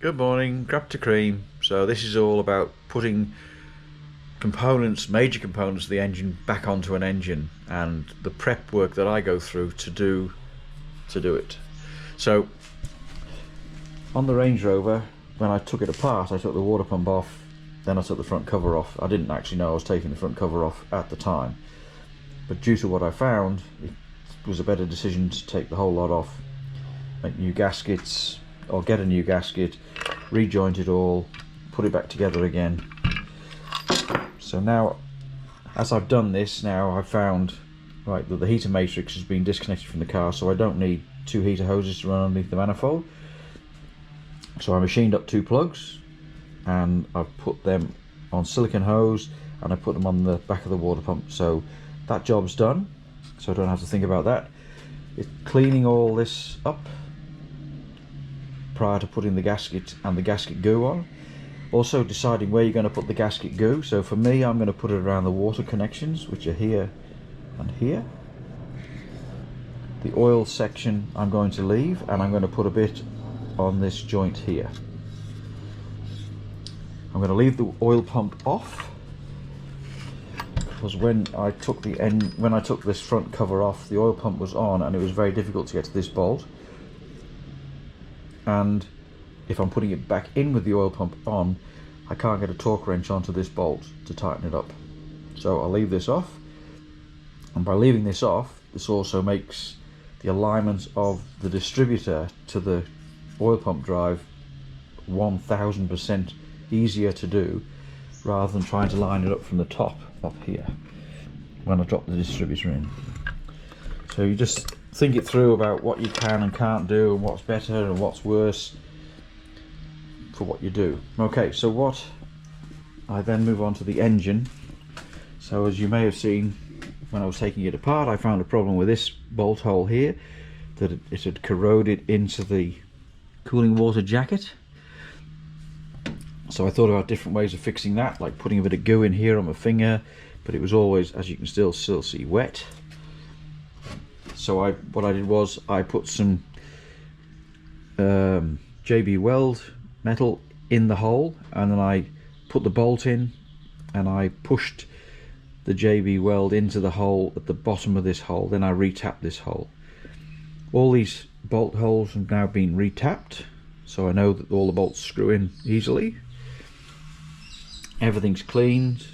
Good morning, grab to cream. So this is all about putting components, major components of the engine back onto an engine, and the prep work that I go through to do it. So on the Range Rover, when I took it apart, I took the water pump off, then I took the front cover off. I didn't actually know I was taking the front cover off at the time, but due to what I found, it was a better decision to take the whole lot off, make new gaskets, or get a new gasket, rejoint it all, put it back together again. So now, as I've done this, now I've found that the heater matrix has been disconnected from the car, so I don't need two heater hoses to run underneath the manifold. So I machined up two plugs, and I've put them on silicone hose, and I put them on the back of the water pump. So that job's done, so I don't have to think about that. It's cleaning all this up prior to putting the gasket and the gasket goo on. Also deciding where you're going to put the gasket goo. So for me, I'm going to put it around the water connections, which are here and here. The oil section I'm going to leave, and I'm going to put a bit on this joint here. I'm going to leave the oil pump off, because when I took this front cover off, the oil pump was on, and it was very difficult to get to this bolt. And if I'm putting it back in with the oil pump on, I can't get a torque wrench onto this bolt to tighten it up. So I'll leave this off, and by leaving this off, this also makes the alignment of the distributor to the oil pump drive 1000% easier to do, rather than trying to line it up from the top up here when I drop the distributor in. So you just think it through about what you can and can't do, and what's better and what's worse for what you do. Okay, so what I then move on to the engine. So as you may have seen, when I was taking it apart, I found a problem with this bolt hole here, that it had corroded into the cooling water jacket. So I thought about different ways of fixing that, like putting a bit of goo in here on my finger, but it was always, as you can still see, wet. So what I did was I put some JB Weld metal in the hole, and then I put the bolt in, and I pushed the JB Weld into the hole at the bottom of this hole. Then I retapped this hole. All these bolt holes have now been retapped, so I know that all the bolts screw in easily. Everything's cleaned.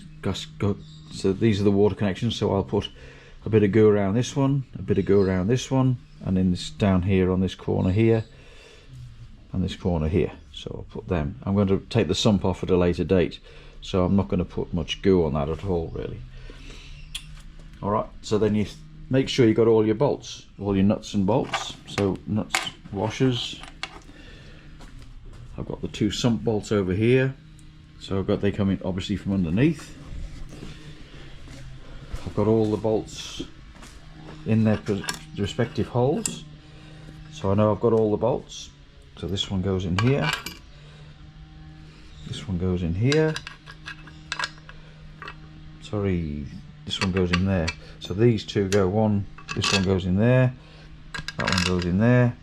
So these are the water connections, so I'll put a bit of goo around this one, a bit of goo around this one, and then this down here on this corner here, and this corner here. So I'll put them. I'm going to take the sump off at a later date, so I'm not going to put much goo on that at all, really. Alright, so then you make sure you got all your bolts, all your nuts and bolts. So nuts, washers. I've got the two sump bolts over here, so they come in obviously from underneath. I've got all the bolts in their respective holes, so I know I've got all the bolts. So this one goes in here, this one goes in here, sorry, this one goes in there. So these two go one, this one goes in there, that one goes in there,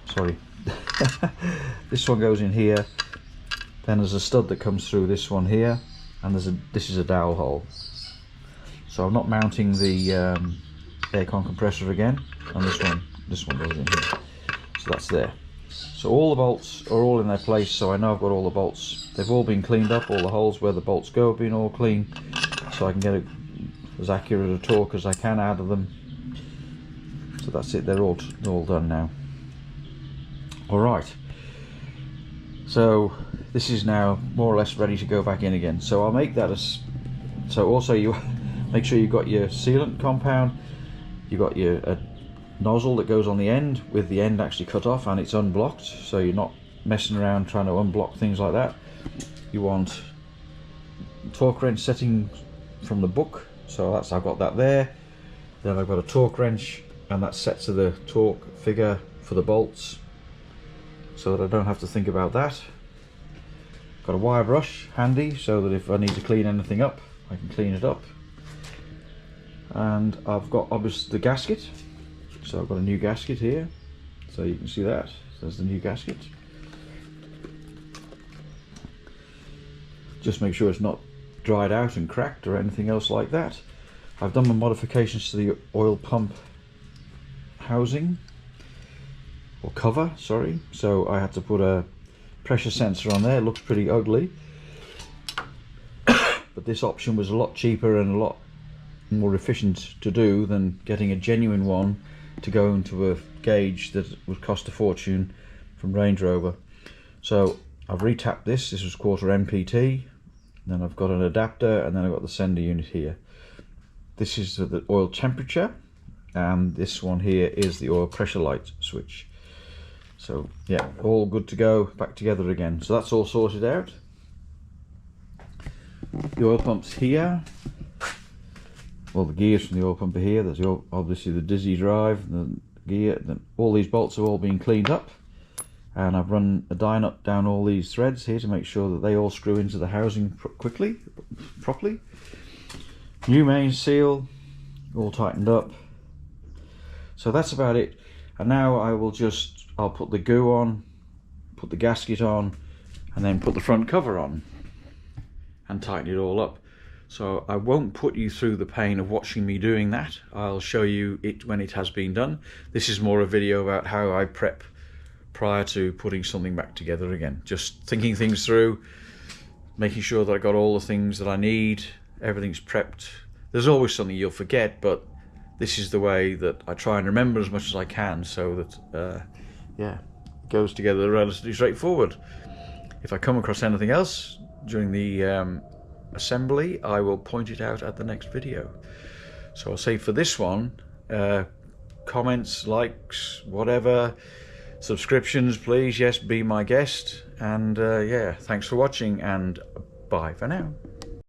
sorry, this one goes in here. Then there's a stud that comes through this one here, and this is a dowel hole. So I'm not mounting the aircon compressor again, and this one goes in here. So that's there. So all the bolts are all in their place, so I know I've got all the bolts. They've all been cleaned up, all the holes where the bolts go have been all clean, so I can get as accurate a torque as I can out of them. So that's it, they're all done now. Alright, so this is now more or less ready to go back in again. So I'll make that so also you make sure you've got your sealant compound, you've got your nozzle that goes on the end, with the end actually cut off and it's unblocked, so you're not messing around trying to unblock things like that. You want torque wrench setting from the book, so I've got that there. Then I've got a torque wrench, and that's set to the torque figure for the bolts, so that I don't have to think about that. Got a wire brush handy, so that if I need to clean anything up, I can clean it up. And I've got obviously the gasket, so I've got a new gasket here, so you can see that. There's the new gasket. just make sure it's not dried out and cracked or anything else like that. I've done my modifications to the oil pump housing, or cover, sorry. So I had to put a pressure sensor on there. It looks pretty ugly, but this option was a lot cheaper and a lot more efficient to do than getting a genuine one to go into a gauge that would cost a fortune from Range Rover. So I've retapped this. This was 1/4 MPT. Then I've got an adapter, and then I've got the sender unit here. This is the oil temperature, and this one here is the oil pressure light switch. So yeah, all good to go, back together again. So that's all sorted out. The oil pump's here. Well, the gears from the oil pump are here. There's obviously the dizzy drive, the gear. All these bolts have all been cleaned up, and I've run a die nut down all these threads here to make sure that they all screw into the housing properly. New main seal, all tightened up. So that's about it. And now I'll put the goo on, put the gasket on, and then put the front cover on and tighten it all up. So I won't put you through the pain of watching me doing that. I'll show you it when it has been done. This is more a video about how I prep prior to putting something back together again. Just thinking things through, making sure that I got all the things that I need, everything's prepped. There's always something you'll forget, but this is the way that I try and remember as much as I can, so that yeah, it goes together relatively straightforward. If I come across anything else during the assembly, I will point it out at the next video. So I'll say for this one, comments, likes, whatever, subscriptions please, yes, be my guest, and yeah, thanks for watching, and bye for now.